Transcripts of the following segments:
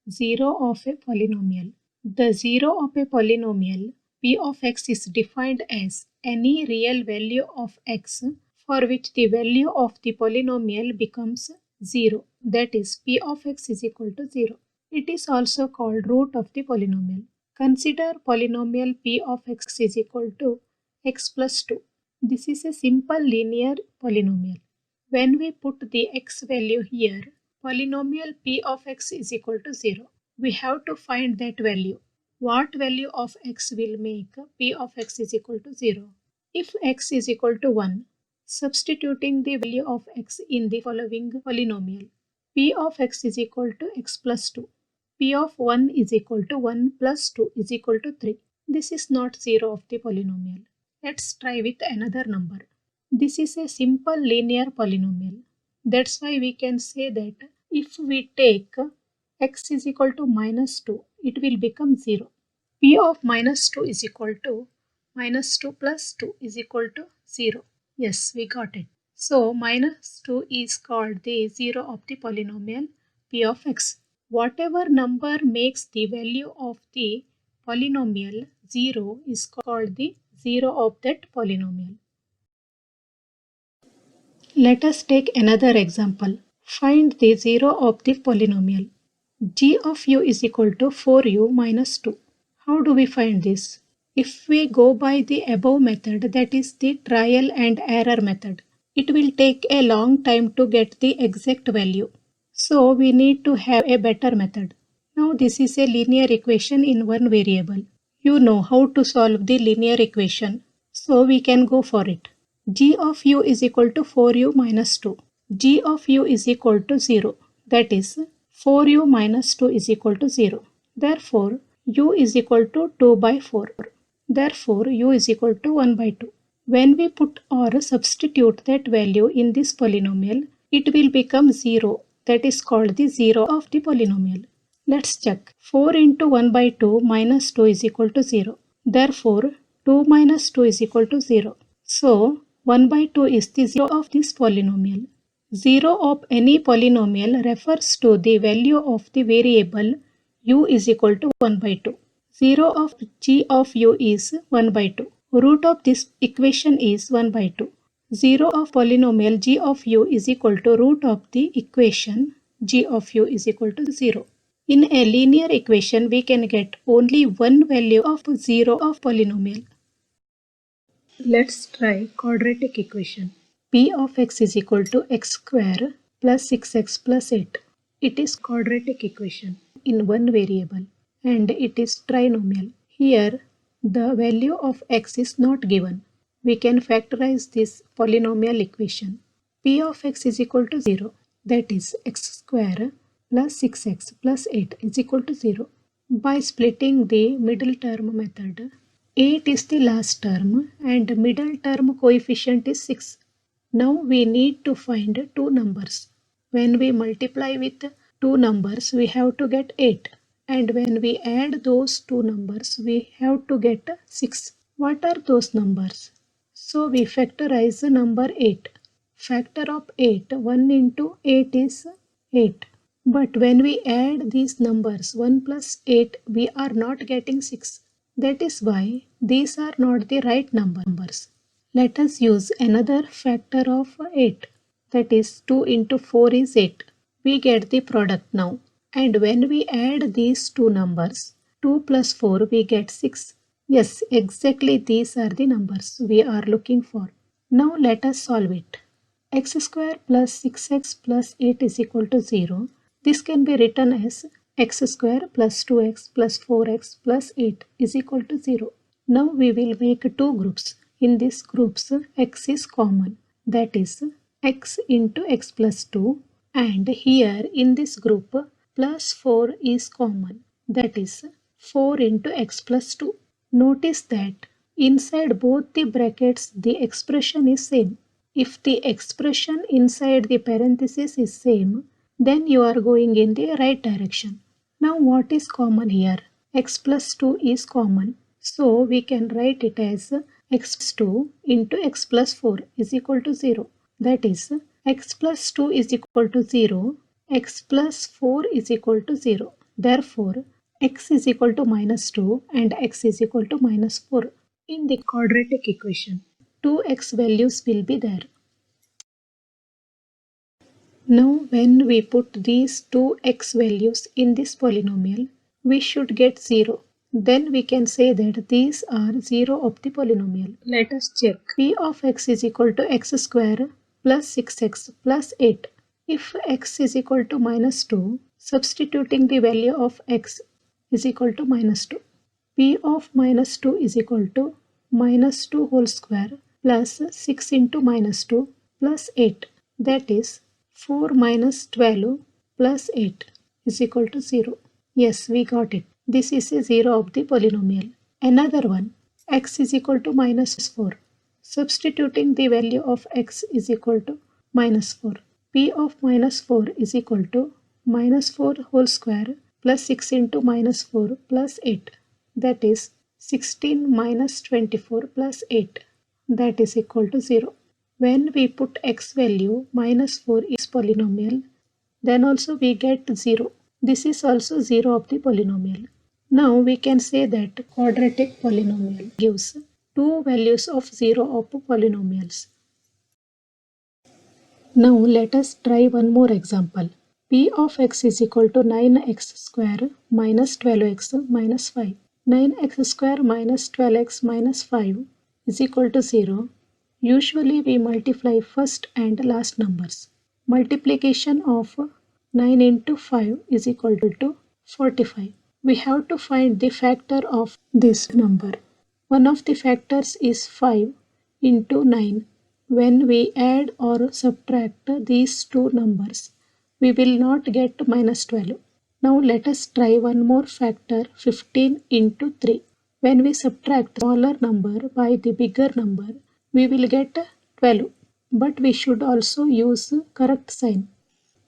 zero of a polynomial. The zero of a polynomial p of x is defined as any real value of x for which the value of the polynomial becomes 0, that is p of x is equal to 0. It is also called root of the polynomial. Consider polynomial p of x is equal to x plus 2. This is a simple linear polynomial. When we put the x value here, polynomial p of x is equal to 0. We have to find that value. What value of x will make p of x is equal to 0? If x is equal to 1, substituting the value of x in the following polynomial, p of x is equal to x plus 2. P of 1 is equal to 1 plus 2 is equal to 3. This is not 0 of the polynomial. Let's try with another number. This is a simple linear polynomial. That's why we can say that if we take x is equal to minus 2, it will become 0. P of minus 2 is equal to minus 2 plus 2 is equal to 0. Yes, we got it. So minus 2 is called the 0 of the polynomial p of x. Whatever number makes the value of the polynomial 0 is called the 0 of that polynomial. Let us take another example. Find the 0 of the polynomial. G of u is equal to 4u minus 2. How do we find this? If we go by the above method, that is the trial and error method, it will take a long time to get the exact value. So we need to have a better method. Now this is a linear equation in one variable. You know how to solve the linear equation, so we can go for it. G of u is equal to 4u minus 2. G of u is equal to 0. That is 4u minus 2 is equal to 0. Therefore, u is equal to 2 by 4. Therefore, u is equal to 1 by 2. When we put or substitute that value in this polynomial, it will become 0. That is called the 0 of the polynomial. Let's check. 4 into 1 by 2 minus 2 is equal to 0. Therefore, 2 minus 2 is equal to 0. So, 1 by 2 is the 0 of this polynomial. 0 of any polynomial refers to the value of the variable u is equal to 1 by 2. 0 of g of u is 1 by 2. Root of this equation is 1 by 2. 0 of polynomial g of u is equal to root of the equation g of u is equal to 0. In a linear equation, we can get only one value of 0 of polynomial. Let's try quadratic equation. P of x is equal to x square plus 6x plus 8. It is quadratic equation in one variable and it is trinomial. Here the value of x is not given. We can factorize this polynomial equation. P of x is equal to 0, that is x square plus 6x plus 8 is equal to 0. By splitting the middle term method, 8 is the last term and middle term coefficient is 6. Now we need to find two numbers. When we multiply with two numbers, we have to get 8. And when we add those two numbers, we have to get 6. What are those numbers? So we factorize the number 8. Factor of 8, 1 into 8 is 8. But when we add these numbers 1 plus 8, we are not getting 6. That is why these are not the right numbers. Let us use another factor of 8. That is 2 into 4 is 8. We get the product now. And when we add these two numbers, 2 plus 4, we get 6. Yes, exactly these are the numbers we are looking for. Now let us solve it. X square plus 6x plus 8 is equal to 0. This can be written as x square plus 2x plus 4x plus 8 is equal to 0. Now we will make two groups. In these groups, x is common. That is x into x plus 2. And here in this group, plus 4 is common. That is 4 into x plus 2. Notice that inside both the brackets, the expression is same. If the expression inside the parenthesis is same, then you are going in the right direction. Now what is common here? X plus 2 is common. So we can write it as x plus 2 into x plus 4 is equal to 0. That is x plus 2 is equal to 0. X plus 4 is equal to 0. Therefore, x is equal to minus 2 and x is equal to minus 4. In the quadratic equation, two x values will be there. Now when we put these two x values in this polynomial, we should get 0. Then we can say that these are 0 of the polynomial. Let us check. P of x is equal to x square plus 6x plus 8. If x is equal to minus 2, substituting the value of x is equal to minus 2. P of minus 2 is equal to minus 2 whole square plus 6 into minus 2 plus 8. That is 4 minus 12 plus 8 is equal to 0. Yes, we got it. This is a 0 of the polynomial. Another one, x is equal to minus 4. Substituting the value of x is equal to minus 4. P of minus 4 is equal to minus 4 whole square plus 6 into minus 4 plus 8. That is 16 minus 24 plus 8. That is equal to 0. When we put x value minus 4 is polynomial, then also we get 0. This is also 0 of the polynomial. Now we can say that quadratic polynomial gives two values of 0 of polynomials. Now let us try one more example. P of x is equal to 9x square minus 12x minus 5. 9x square minus 12x minus 5 is equal to 0. Usually we multiply first and last numbers. Multiplication of 9 into 5 is equal to 45. We have to find the factor of this number. One of the factors is 5 into 9. When we add or subtract these two numbers, we will not get minus 12. Now let us try one more factor, 15 into 3. When we subtract smaller number by the bigger number, we will get 12. But we should also use correct sign,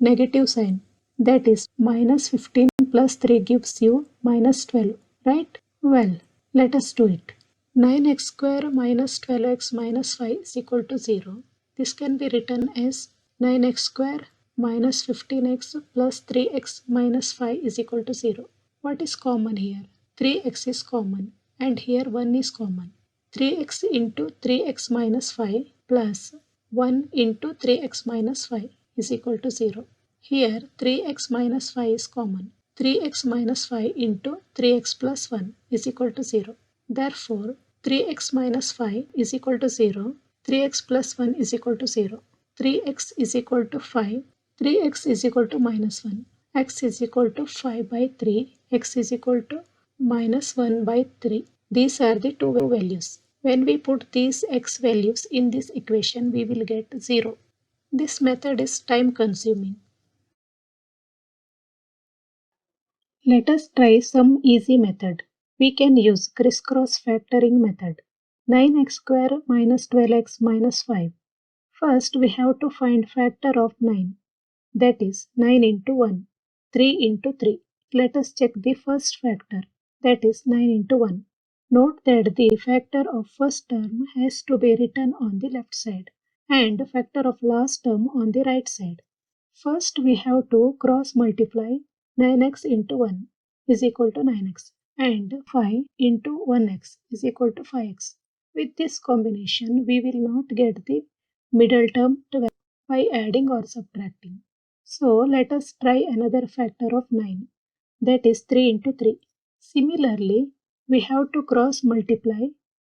negative sign. That is minus 15 plus 3 gives you minus 12, right? Well, let us do it. 9x square minus 12x minus 5 is equal to 0. This can be written as 9x square minus 15x plus 3x minus 5 is equal to 0. What is common here? 3x is common and here 1 is common. 3x into 3x minus 5 plus 1 into 3x minus 5 is equal to 0. Here 3x minus 5 is common. 3x minus 5 into 3x plus 1 is equal to 0. Therefore, 3x minus 5 is equal to 0. 3x plus 1 is equal to 0. 3x is equal to 5. 3x is equal to minus 1. X is equal to 5 by 3. X is equal to minus 1 by 3. These are the two values. When we put these x values in this equation, we will get 0. This method is time consuming. Let us try some easy method. We can use crisscross factoring method. 9x square minus 12x minus 5. First, we have to find factor of 9. That is 9 into 1. 3 into 3. Let us check the first factor. That is 9 into 1. Note that the factor of first term has to be written on the left side and factor of last term on the right side. First, we have to cross multiply 9x into 1 is equal to 9x and 5 into 1x is equal to 5x. With this combination, we will not get the middle term by adding or subtracting. So, let us try another factor of 9, that is 3 into 3. Similarly, we have to cross multiply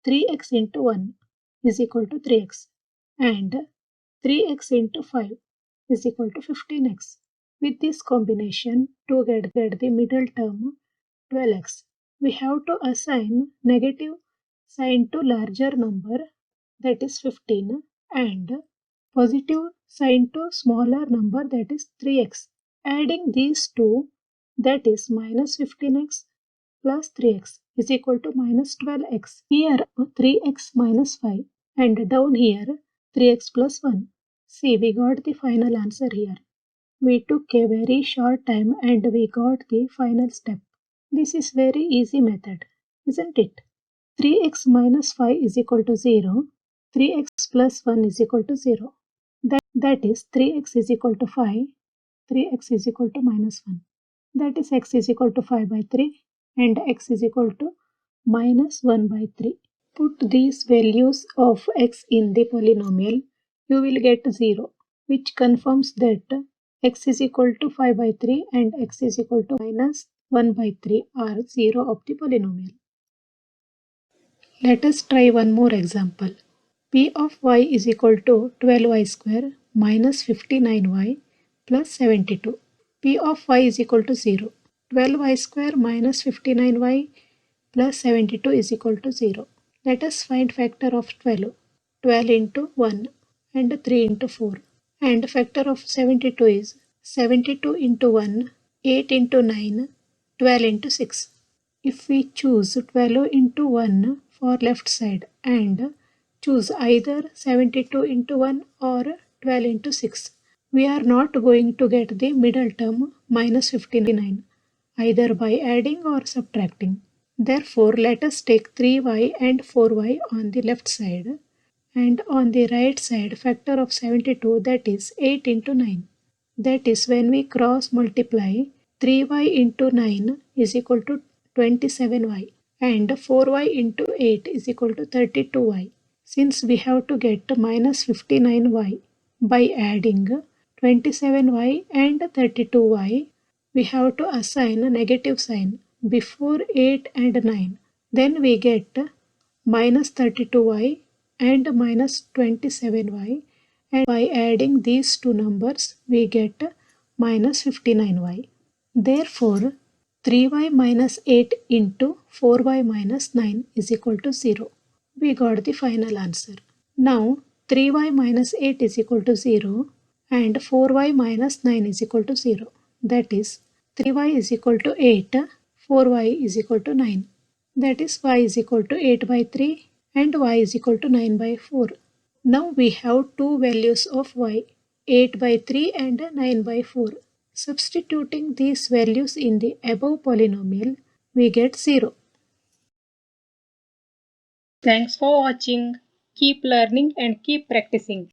3x into 1 is equal to 3x and 3x into 5 is equal to 15x. With this combination, to get the middle term 12x, we have to assign negative sign to larger number, that is 15, and positive sign to smaller number, that is 3x. Adding these two, that is minus 15x plus 3x is equal to minus 12x. Here 3x minus 5 and down here 3x plus 1. See, we got the final answer here. We took a very short time and we got the final step. This is very easy method, isn't it? 3x minus 5 is equal to 0. 3x plus 1 is equal to 0. That is 3x is equal to 5. 3x is equal to minus 1. that is x is equal to 5 by 3 and x is equal to minus 1 by 3. Put these values of x in the polynomial, you will get 0, which confirms that x is equal to 5 by 3 and x is equal to minus 1 by 3 are 0 of the polynomial. Let us try one more example. P of y is equal to 12y square minus 59y plus 72. P of y is equal to 0. 12y square minus 59y plus 72 is equal to 0. Let us find factor of 12. 12 into 1 and 3 into 4. And factor of 72 is 72 into 1, 8 into 9, 12 into 6. If we choose 12 into 1 for left side and choose either 72 into 1 or 12 into 6, we are not going to get the middle term minus 59 either by adding or subtracting. Therefore, let us take 3y and 4y on the left side and on the right side factor of 72, that is 8 into 9. That is, when we cross multiply, 3y into 9 is equal to 27y and 4y into 8 is equal to 32y. Since we have to get minus 59y by adding 27y and 32y, we have to assign a negative sign before 8 and 9. Then we get minus 32y and minus 27y, and by adding these two numbers we get minus 59y. Therefore, 3y minus 8 into 4y minus 9 is equal to 0. We got the final answer. Now 3y minus 8 is equal to 0 and 4y minus 9 is equal to 0. That is, 3y is equal to 8, 4y is equal to 9. That is, y is equal to 8 by 3 and y is equal to 9 by 4. Now we have two values of y, 8 by 3 and 9 by 4. Substituting these values in the above polynomial, we get 0. Thanks for watching. Keep learning and keep practicing.